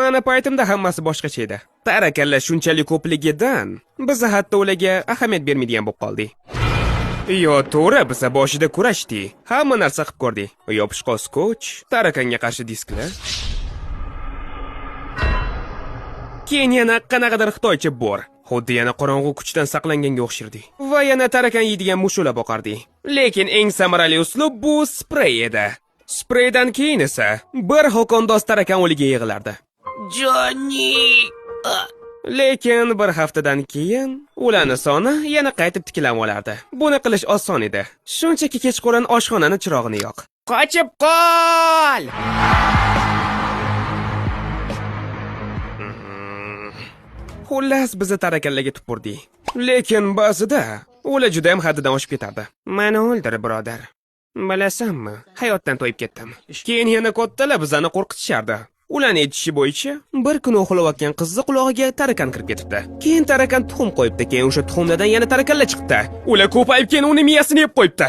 Mani paytimda hammasi boshqacha edi. Tarakanlar shunchalik ko'pligidan biz hatto ularga ahamiyat bermaydigan bo'lib qoldik. Yo, to'g'ri, biz boshida kurashdik. Hamma narsa qilib ko'rdik. Yopishqoq skoch, tarakanga qarshi disklar. Keyin yana qanaqadir xitoycha bor. Xuddi yana qorong'u kuchdan saqlanganga o'xshirdi. Va yana tarakan yeydigan mushular boqardi. Lekin eng samarali uslub bu sprey edi. Spreydan keyin esa bir xo'kondoz tarakan o'liga yig'ilardi. Johnny! Lekin bir haftadan keyin ularning soni yana qaytib tiklanib olardi. Buni qilish oson edi. Shunchaki kechqurun oshxonaning chirog'ini yoq. Qochib qol! Xullas bizni tarakanlarga tupurdik. Lekin ba'zida ular juda ham haddidan oshib ketardi. Meni o'ldir, birodar. Bilasanmi, hayotdan to'yib ketdim. Keyin yana kattalar bizani qo'rqitishardi. Ularning aytishi bo'yicha, bir kuni uxlayotgan qizni qulog'iga tarakan kirib ketibdi. Keyin tarakan tuxum qo'yibdi, keyin o'sha tuxumlardan yana tarakanlar chiqdi. Ular ko'payib keyin uni miyasini yeb qo'yibdi.